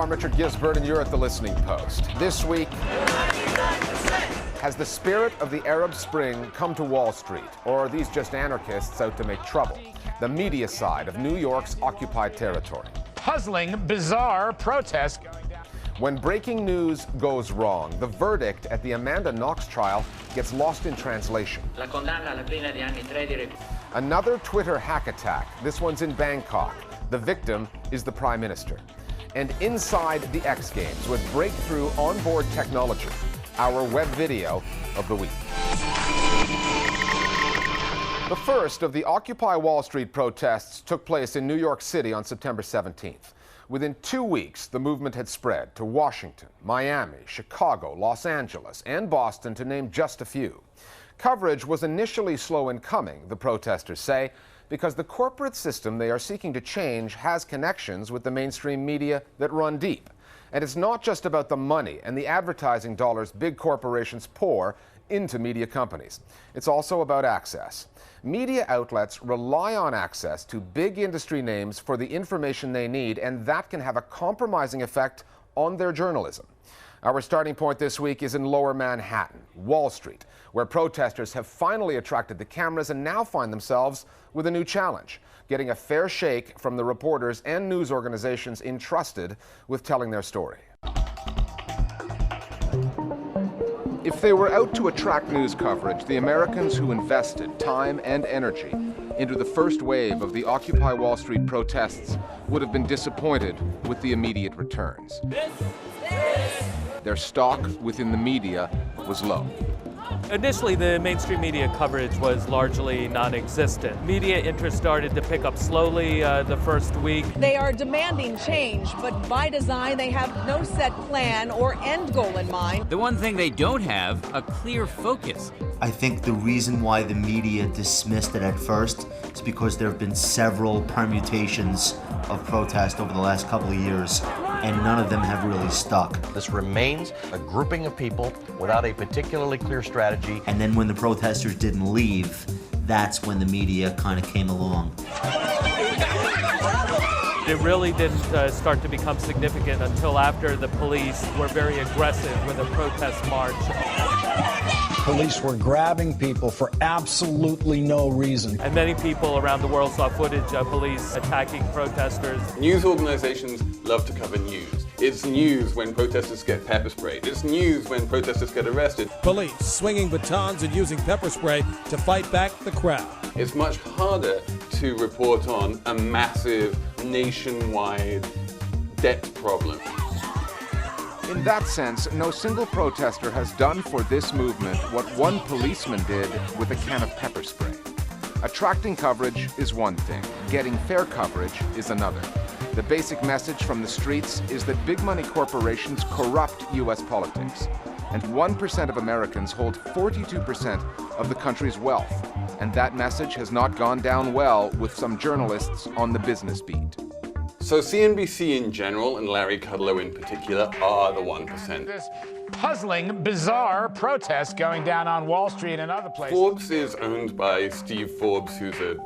I'm Richard Gisbert, and you're at The Listening Post. This week, has the spirit of the Arab Spring come to Wall Street, or are these just anarchists out to make trouble? The media side of New York's occupied territory. Puzzling, bizarre protest. When breaking news goes wrong, the verdict at the Amanda Knox trial gets lost in translation. Another Twitter hack attack. This one's in Bangkok. The victim is the Prime Minister. And inside the X Games with breakthrough onboard technology, our web video of the week. The first of the Occupy Wall Street protests took place in New York City on September 17th. Within 2 weeks, the movement had spread to Washington, Miami, Chicago, Los Angeles, and Boston, to name just a few. Coverage was initially slow in coming, the protesters say, because the corporate system they are seeking to change has connections with the mainstream media that run deep. And it's not just about the money and the advertising dollars big corporations pour into media companies. It's also about access. Media outlets rely on access to big industry names for the information they need, and that can have a compromising effect on their journalism. Our starting point this week is in Lower Manhattan, Wall Street, where protesters have finally attracted the cameras and now find themselves with a new challenge: getting a fair shake from the reporters and news organizations entrusted with telling their story. If they were out to attract news coverage, the Americans who invested time and energy into the first wave of the Occupy Wall Street protests would have been disappointed with the immediate returns. Their stock within the media was low. Initially, the mainstream media coverage was largely non-existent. Media interest started to pick up slowly the first week. They are demanding change, but by design, they have no set plan or end goal in mind. The one thing they don't have, a clear focus. I think the reason why the media dismissed it at first is because there have been several permutations of protest over the last couple of years, and none of them have really stuck. This remains a grouping of people without a particularly clear strategy. And then when the protesters didn't leave, that's when the media kind of came along. It really didn't start to become significant until after the police were very aggressive with a protest march. Police were grabbing people for absolutely no reason. And many people around the world saw footage of police attacking protesters. News organizations love to cover news. It's news when protesters get pepper sprayed. It's news when protesters get arrested. Police swinging batons and using pepper spray to fight back the crowd. It's much harder to report on a massive nationwide debt problem. In that sense, no single protester has done for this movement what one policeman did with a can of pepper spray. Attracting coverage is one thing. Getting fair coverage is another. The basic message from the streets is that big money corporations corrupt U.S. politics. And 1% of Americans hold 42% of the country's wealth. And that message has not gone down well with some journalists on the business beat. So CNBC in general, and Larry Kudlow in particular, are the 1%. This puzzling, bizarre protest going down on Wall Street and other places. Forbes is owned by Steve Forbes, who's a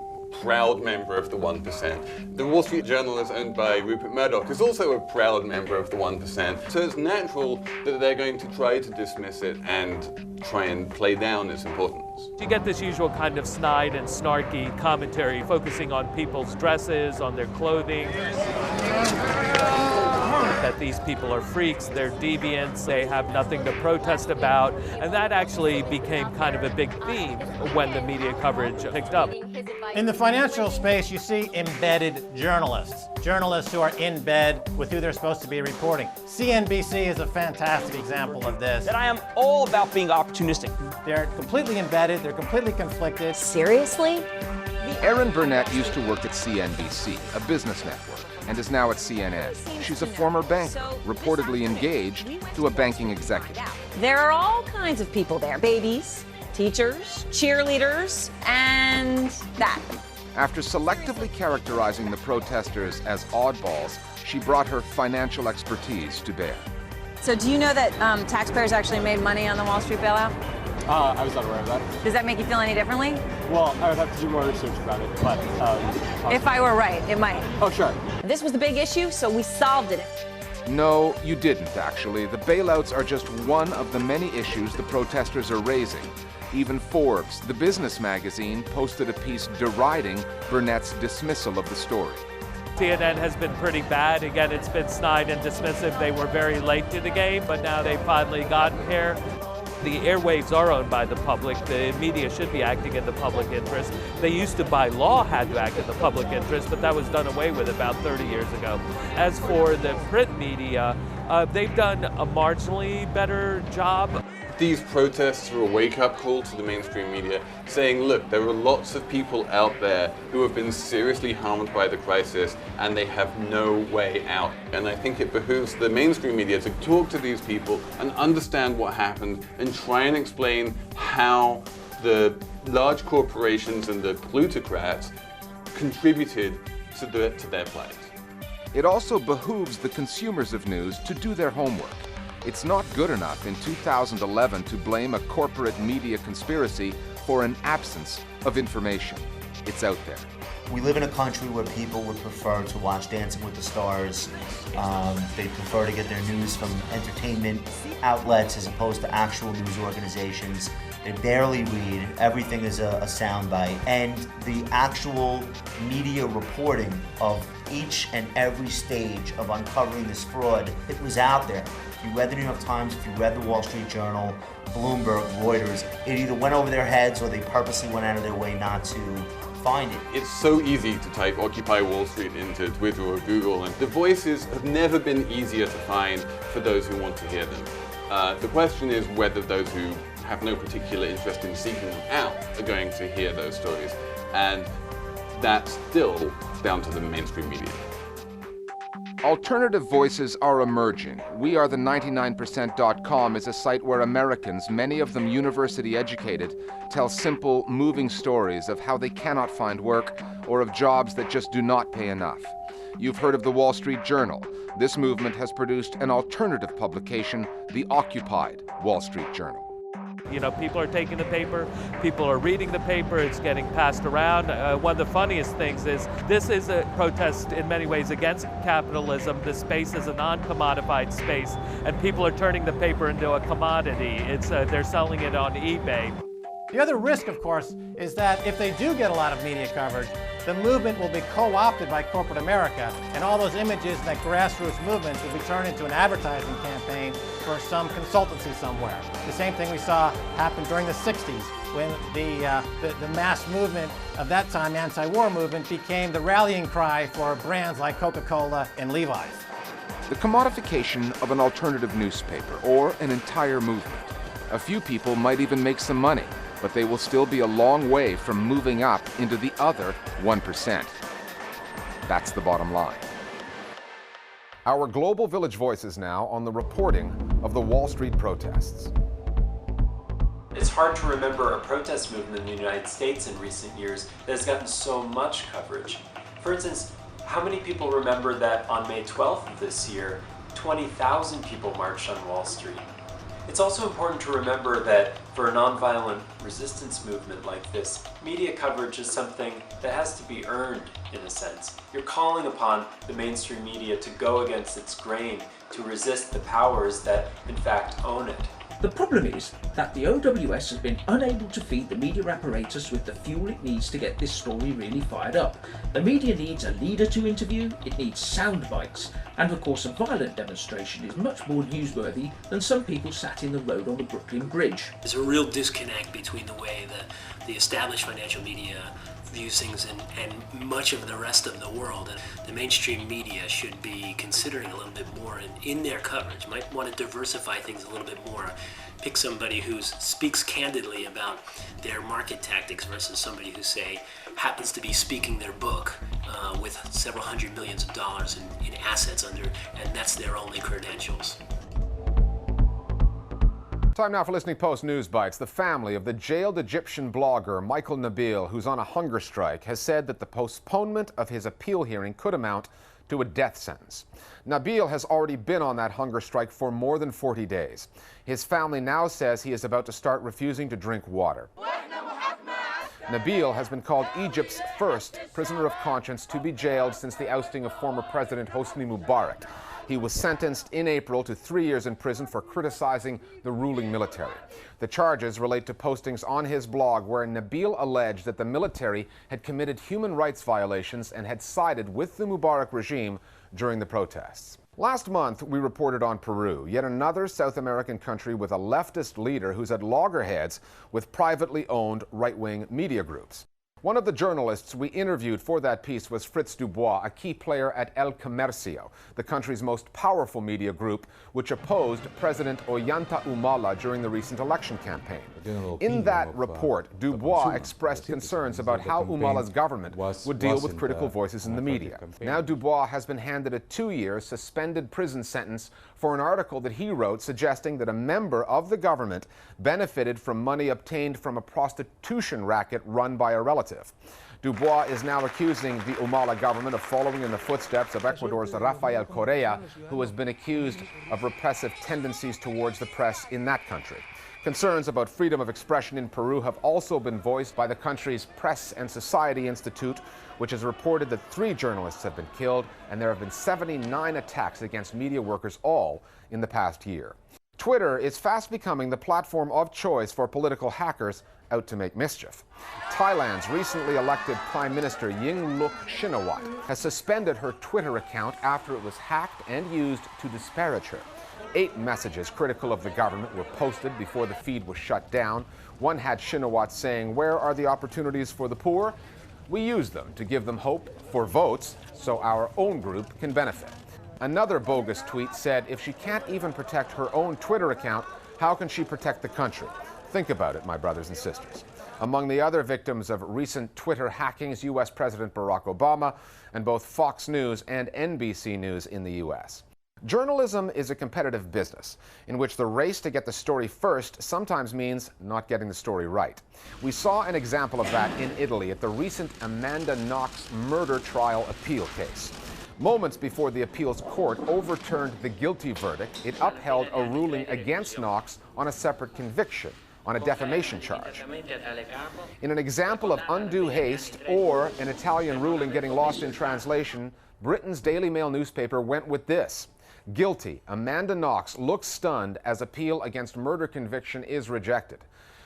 proud member of the 1%. The Wall Street Journal is owned by Rupert Murdoch, who's also a proud member of the 1%. So it's natural that they're going to try to dismiss it and try and play down its importance. You get this usual kind of snide and snarky commentary focusing on people's dresses, on their clothing. That these people are freaks, they're deviants, they have nothing to protest about, and that actually became kind of a big theme when the media coverage picked up. In the financial space, you see embedded journalists who are in bed with who they're supposed to be reporting. CNBC is a fantastic example of this. That I am all about being opportunistic. They're completely embedded, they're completely conflicted. Seriously? Erin Burnett used to work at CNBC, a business network, and is now at CNN. She's a former banker, reportedly engaged to a banking executive. There are all kinds of people there. Babies, teachers, cheerleaders, and that. After selectively characterizing the protesters as oddballs, she brought her financial expertise to bear. So do you know that taxpayers actually made money on the Wall Street bailout? I was not aware of that. Does that make you feel any differently? Well, I would have to do more research about it, but... if I were right, it might. Oh, sure. This was the big issue, so we solved it. No, you didn't, actually. The bailouts are just one of the many issues the protesters are raising. Even Forbes, the business magazine, posted a piece deriding Burnett's dismissal of the story. CNN has been pretty bad. Again, it's been snide and dismissive. They were very late to the game, but now they've finally gotten here. The airwaves are owned by the public. The media should be acting in the public interest. They used to, by law, had to act in the public interest, but that was done away with about 30 years ago. As for the print media, they've done a marginally better job. These protests are a wake-up call to the mainstream media, saying, look, there are lots of people out there who have been seriously harmed by the crisis, and they have no way out. And I think it behooves the mainstream media to talk to these people and understand what happened and try and explain how the large corporations and the plutocrats contributed to their plight. It also behooves the consumers of news to do their homework. It's not good enough in 2011 to blame a corporate media conspiracy for an absence of information. It's out there. We live in a country where people would prefer to watch Dancing with the Stars. They prefer to get their news from entertainment outlets as opposed to actual news organizations. They barely read. Everything is a soundbite. And the actual media reporting of each and every stage of uncovering this fraud, it was out there. If you read the New York Times, if you read the Wall Street Journal, Bloomberg, Reuters, it either went over their heads or they purposely went out of their way not to find it. It's so easy to type Occupy Wall Street into Twitter or Google, and the voices have never been easier to find for those who want to hear them. The question is whether those who have no particular interest in seeking them out are going to hear those stories, and that's still down to the mainstream media. Alternative voices are emerging. WeAreThe99%.com is a site where Americans, many of them university educated, tell simple, moving stories of how they cannot find work or of jobs that just do not pay enough. You've heard of the Wall Street Journal. This movement has produced an alternative publication, the Occupied Wall Street Journal. You know, people are taking the paper, people are reading the paper, it's getting passed around. One of the funniest things is this is a protest in many ways against capitalism. The space is a non-commodified space, and people are turning the paper into a commodity. They're selling it on eBay. The other risk, of course, is that if they do get a lot of media coverage, the movement will be co-opted by corporate America, and all those images and that grassroots movement will be turned into an advertising campaign for some consultancy somewhere. The same thing we saw happen during the 60s when the mass movement of that time, anti-war movement, became the rallying cry for brands like Coca-Cola and Levi's. The commodification of an alternative newspaper or an entire movement. A few people might even make some money, but they will still be a long way from moving up into the other 1%. That's the bottom line. Our Global Village Voices now on the reporting of the Wall Street protests. It's hard to remember a protest movement in the United States in recent years that has gotten so much coverage. For instance, how many people remember that on May 12th of this year, 20,000 people marched on Wall Street? It's also important to remember that for a nonviolent resistance movement like this, media coverage is something that has to be earned, in a sense. You're calling upon the mainstream media to go against its grain, to resist the powers that, in fact, own it. The problem is that the OWS has been unable to feed the media apparatus with the fuel it needs to get this story really fired up. The media needs a leader to interview, it needs sound bites, and of course a violent demonstration is much more newsworthy than some people sat in the road on the Brooklyn Bridge. There's a real disconnect between the way the established financial media views things and much of the rest of the world. And the mainstream media should be considering a little bit more in their coverage. Might want to diversify things a little bit more. Pick somebody who speaks candidly about their market tactics versus somebody who, say, happens to be speaking their book with several $100 million in assets under, and that's their only credentials. Time now for Listening Post News Bites. The family of the jailed Egyptian blogger Michael Nabil, who's on a hunger strike, has said that the postponement of his appeal hearing could amount to a death sentence. Nabil has already been on that hunger strike for more than 40 days. His family now says he is about to start refusing to drink water. Nabil has been called Egypt's first prisoner of conscience to be jailed since the ousting of former President Hosni Mubarak. He was sentenced in April to 3 years in prison for criticizing the ruling military. The charges relate to postings on his blog where Nabil alleged that the military had committed human rights violations and had sided with the Mubarak regime during the protests. Last month, we reported on Peru, yet another South American country with a leftist leader who's at loggerheads with privately owned right-wing media groups. One of the journalists we interviewed for that piece was Fritz Du Bois, a key player at El Comercio, the country's most powerful media group, which opposed President Ollanta Humala during the recent election campaign. In that report, Du Bois expressed concerns about how Humala's government would deal with critical voices in the media. Now Du Bois has been handed a 2-year suspended prison sentence for an article that he wrote suggesting that a member of the government benefited from money obtained from a prostitution racket run by a relative. Du Bois is now accusing the Humala government of following in the footsteps of Ecuador's Rafael Correa, who has been accused of repressive tendencies towards the press in that country. Concerns about freedom of expression in Peru have also been voiced by the country's Press and Society Institute, which has reported that 3 journalists have been killed and there have been 79 attacks against media workers, all in the past year. Twitter is fast becoming the platform of choice for political hackers out to make mischief. Thailand's recently elected Prime Minister Yingluck Shinawatra has suspended her Twitter account after it was hacked and used to disparage her. 8 messages critical of the government were posted before the feed was shut down. One had Shinawatra saying, "Where are the opportunities for the poor? We use them to give them hope for votes so our own group can benefit." Another bogus tweet said, "If she can't even protect her own Twitter account, how can she protect the country?" Think about it, my brothers and sisters. Among the other victims of recent Twitter hackings, U.S. President Barack Obama and both Fox News and NBC News in the U.S. Journalism is a competitive business in which the race to get the story first sometimes means not getting the story right. We saw an example of that in Italy at the recent Amanda Knox murder trial appeal case. Moments before the appeals court overturned the guilty verdict, it upheld a ruling against Knox on a separate conviction on a defamation charge. In an example of undue haste or an Italian ruling getting lost in translation, Britain's Daily Mail newspaper went with this: "Guilty, Amanda Knox looks stunned as appeal against murder conviction is rejected."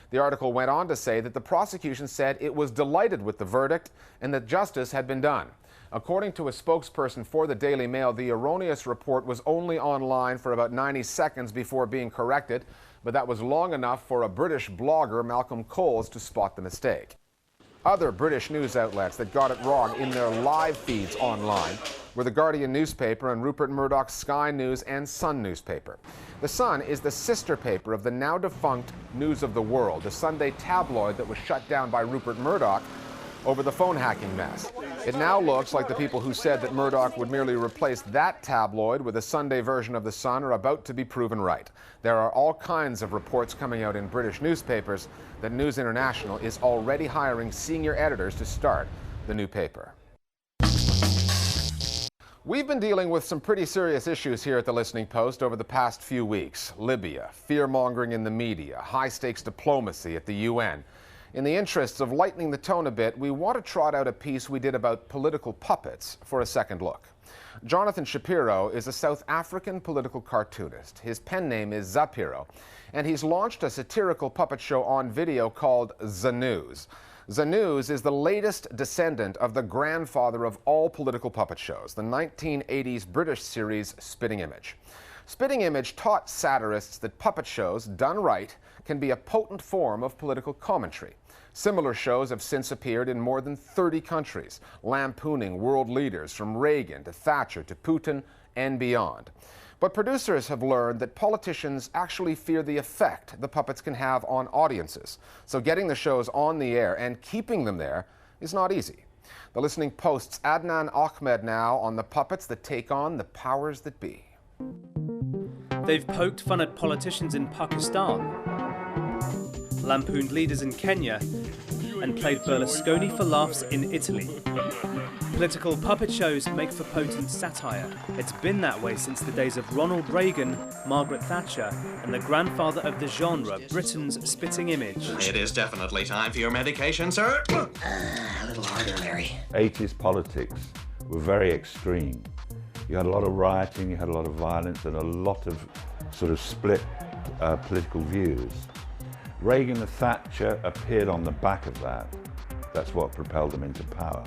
The article went on to say that the prosecution said it was delighted with the verdict and that justice had been done. According to a spokesperson for the Daily Mail, the erroneous report was only online for about 90 seconds before being corrected, but that was long enough for a British blogger, Malcolm Coles, to spot the mistake. Other British news outlets that got it wrong in their live feeds online were the Guardian newspaper and Rupert Murdoch's Sky News and Sun newspaper. The Sun is the sister paper of the now-defunct News of the World, the Sunday tabloid that was shut down by Rupert Murdoch over the phone hacking mess. It now looks like the people who said that Murdoch would merely replace that tabloid with a Sunday version of The Sun are about to be proven right. There are all kinds of reports coming out in British newspapers that News International is already hiring senior editors to start the new paper. We've been dealing with some pretty serious issues here at the Listening Post over the past few weeks. Libya, fear-mongering in the media, high-stakes diplomacy at the UN. In the interests of lightening the tone a bit, we want to trot out a piece we did about political puppets for a second look. Jonathan Shapiro is a South African political cartoonist. His pen name is Zapiro, and he's launched a satirical puppet show on video called Zanews. Zanews is the latest descendant of the grandfather of all political puppet shows, the 1980s British series Spitting Image. Spitting Image taught satirists that puppet shows, done right, can be a potent form of political commentary. Similar shows have since appeared in more than 30 countries, lampooning world leaders from Reagan to Thatcher to Putin and beyond. But producers have learned that politicians actually fear the effect the puppets can have on audiences. So getting the shows on the air and keeping them there is not easy. The Listening Post's Adnan Ahmed now on the puppets that take on the powers that be. They've poked fun at politicians in Pakistan, lampooned leaders in Kenya, and played Berlusconi for laughs in Italy. Political puppet shows make for potent satire. It's been that way since the days of Ronald Reagan, Margaret Thatcher, and the grandfather of the genre, Britain's Spitting Image. It is definitely time for your medication, sir. A little harder, Larry. 80s politics were very extreme. You had a lot of rioting, you had a lot of violence, and a lot of sort of split political views. Reagan and Thatcher appeared on the back of that. That's what propelled them into power.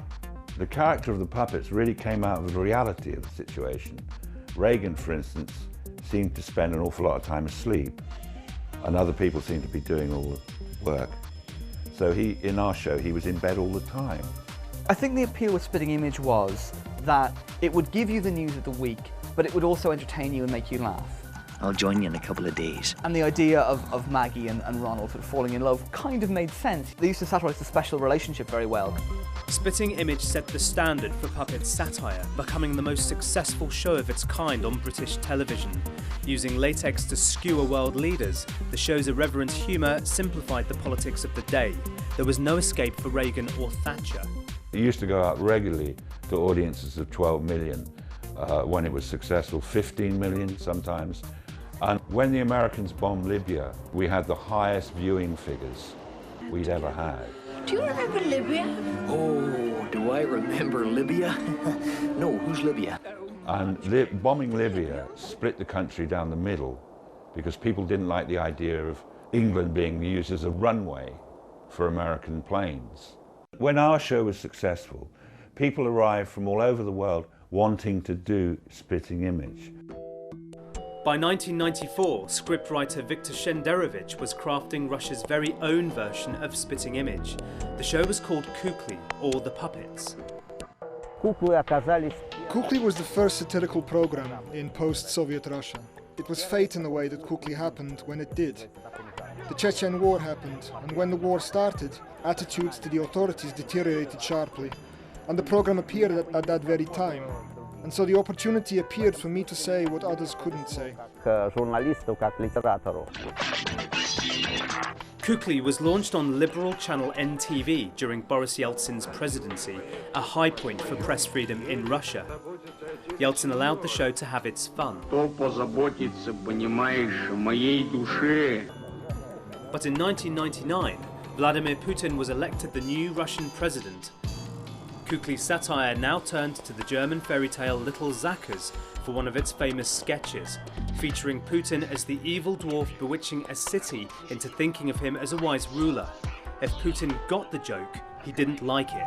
The character of the puppets really came out of the reality of the situation. Reagan, for instance, seemed to spend an awful lot of time asleep, and other people seemed to be doing all the work. So in our show, he was in bed all the time. I think the appeal with Spitting Image was that it would give you the news of the week, but it would also entertain you and make you laugh. I'll join you in a couple of days. And the idea of Maggie and Ronald sort of falling in love kind of made sense. They used to satirise the special relationship very well. Spitting Image set the standard for puppet satire, becoming the most successful show of its kind on British television. Using latex to skewer world leaders, the show's irreverent humour simplified the politics of the day. There was no escape for Reagan or Thatcher. It used to go out regularly to audiences of 12 million. When it was successful, 15 million sometimes. And when the Americans bombed Libya, we had the highest viewing figures we'd ever had. Do you remember Libya? Oh, do I remember Libya? No, who's Libya? And bombing Libya split the country down the middle because people didn't like the idea of England being used as a runway for American planes. When our show was successful, people arrived from all over the world wanting to do Spitting Image. By 1994, scriptwriter Viktor Shenderovich was crafting Russia's very own version of Spitting Image. The show was called Kukli, or The Puppets. Kukli was the first satirical program in post-Soviet Russia. It was fate in a way that Kukli happened when it did. The Chechen War happened, and when the war started, attitudes to the authorities deteriorated sharply, and the program appeared at that very time. And so the opportunity appeared for me to say what others couldn't say. Kukli was launched on liberal channel NTV during Boris Yeltsin's presidency, a high point for press freedom in Russia. Yeltsin allowed the show to have its fun. But in 1999, Vladimir Putin was elected the new Russian president. Kukli's satire now turned to the German fairy tale Little Zackers for one of its famous sketches, featuring Putin as the evil dwarf bewitching a city into thinking of him as a wise ruler. If Putin got the joke, he didn't like it.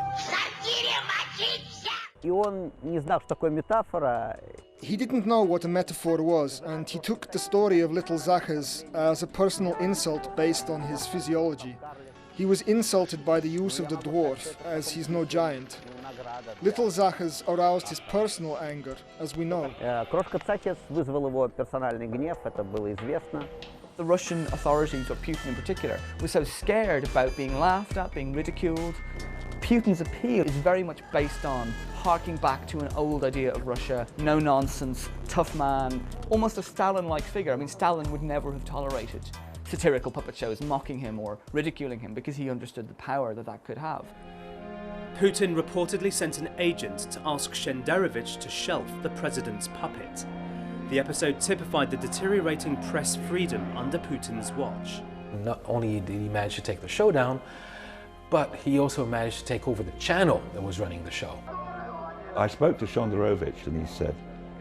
He didn't know what a metaphor was, and he took the story of Little Zackers as a personal insult based on his physiology. He was insulted by the use of the dwarf, as he's no giant. Little Zackers aroused his personal anger, as we know. The Russian authorities, or Putin in particular, was so scared about being laughed at, being ridiculed. Putin's appeal is very much based on harking back to an old idea of Russia, no nonsense, tough man, almost a Stalin-like figure. I mean, Stalin would never have tolerated satirical puppet shows mocking him or ridiculing him because he understood the power that that could have. Putin reportedly sent an agent to ask Shenderovich to shelf the president's puppet. The episode typified the deteriorating press freedom under Putin's watch. Not only did he manage to take the show down, but he also managed to take over the channel that was running the show. I spoke to Shenderovich and he said,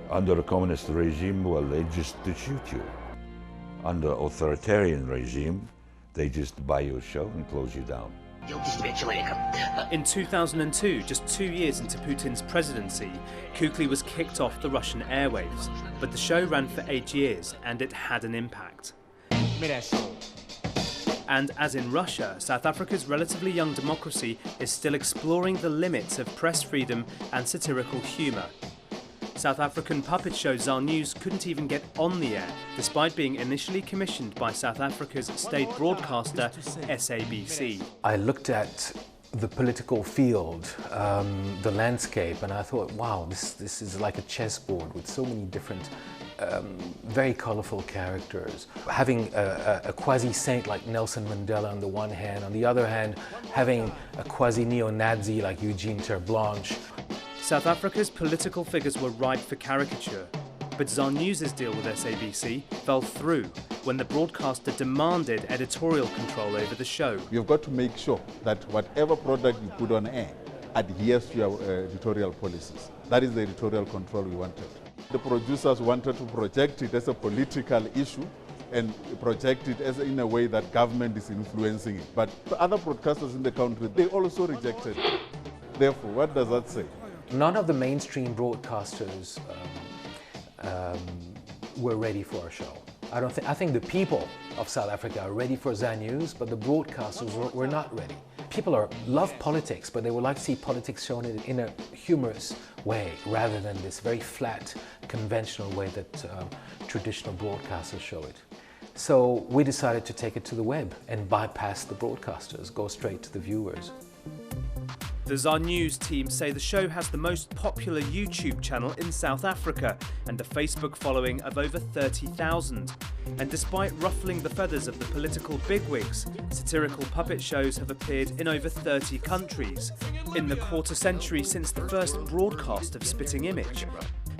under a communist regime, well, they just shoot you. Under authoritarian regime, they just buy your show and close you down. In 2002, just 2 years into Putin's presidency, Kukli was kicked off the Russian airwaves, but the show ran for 8 years and it had an impact. And as in Russia, South Africa's relatively young democracy is still exploring the limits of press freedom and satirical humour. South African puppet show ZAR News couldn't even get on the air, despite being initially commissioned by South Africa's state broadcaster, SABC. I looked at the political field, the landscape, and I thought, wow, this is like a chessboard with so many different, very colourful characters. Having a quasi-saint like Nelson Mandela on the one hand, on the other hand, having a quasi-neo-Nazi like Eugene Terblanche. South Africa's political figures were ripe for caricature, but ZAR News' deal with SABC fell through when the broadcaster demanded editorial control over the show. You've got to make sure that whatever product you put on air adheres to your editorial policies. That is the editorial control we wanted. The producers wanted to project it as a political issue and project it as in a way that government is influencing it. But the other broadcasters in the country, they also rejected it. Therefore, what does that say? None of the mainstream broadcasters were ready for a show. I think the people of South Africa are ready for Zan News, but the broadcasters were not ready. People love politics, but they would like to see politics shown in a humorous way rather than this very flat, conventional way that traditional broadcasters show it. So we decided to take it to the web and bypass the broadcasters, go straight to the viewers. The Zan News team say the show has the most popular YouTube channel in South Africa and a Facebook following of over 30,000. And despite ruffling the feathers of the political bigwigs, satirical puppet shows have appeared in over 30 countries. In the quarter century since the first broadcast of Spitting Image,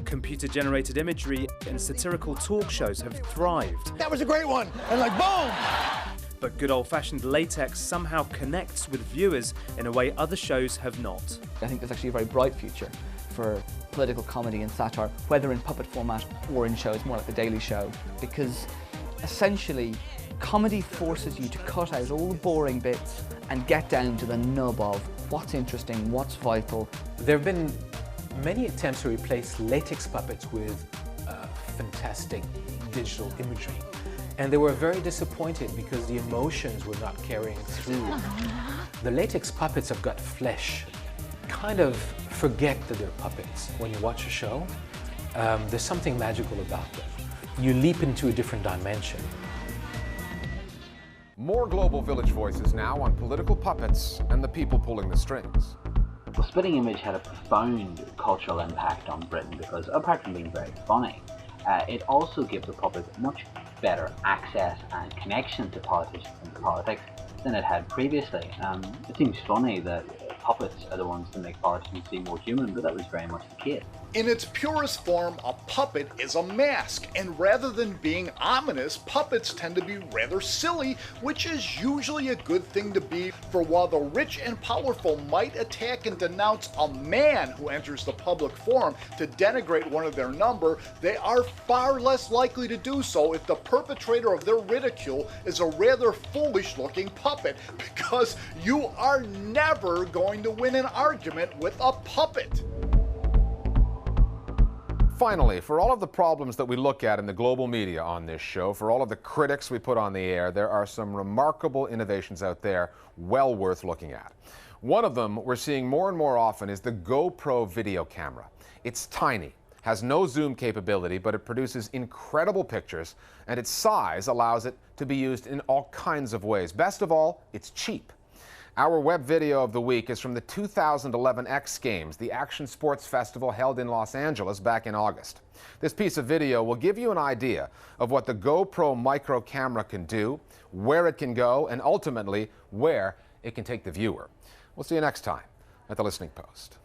computer-generated imagery and satirical talk shows have thrived. That was a great one! And like, boom! But good old-fashioned latex somehow connects with viewers in a way other shows have not. I think there's actually a very bright future for political comedy and satire, whether in puppet format or in shows more like The Daily Show, because essentially comedy forces you to cut out all the boring bits and get down to the nub of what's interesting, what's vital. There have been many attempts to replace latex puppets with fantastic digital imagery. And they were very disappointed because the emotions were not carrying through. The latex puppets have got flesh. Kind of forget that they're puppets when you watch a show. There's something magical about them. You leap into a different dimension. More Global Village Voices now on political puppets and the people pulling the strings. Well, Spitting Image had a profound cultural impact on Britain because, apart from being very funny, it also gave the public much better access and connection to politicians and politics than it had previously. It seems funny that puppets are the ones that make politicians seem more human, but that was very much the case. In its purest form, a puppet is a mask, and rather than being ominous, puppets tend to be rather silly, which is usually a good thing to be, for while the rich and powerful might attack and denounce a man who enters the public forum to denigrate one of their number, they are far less likely to do so if the perpetrator of their ridicule is a rather foolish-looking puppet, because you are never going to win an argument with a puppet. Finally, for all of the problems that we look at in the global media on this show, for all of the critics we put on the air, there are some remarkable innovations out there well worth looking at. One of them we're seeing more and more often is the GoPro video camera. It's tiny, has no zoom capability, but it produces incredible pictures, and its size allows it to be used in all kinds of ways. Best of all, it's cheap. Our web video of the week is from the 2011 X Games, the action sports festival held in Los Angeles back in August. This piece of video will give you an idea of what the GoPro micro camera can do, where it can go, and ultimately where it can take the viewer. We'll see you next time at The Listening Post.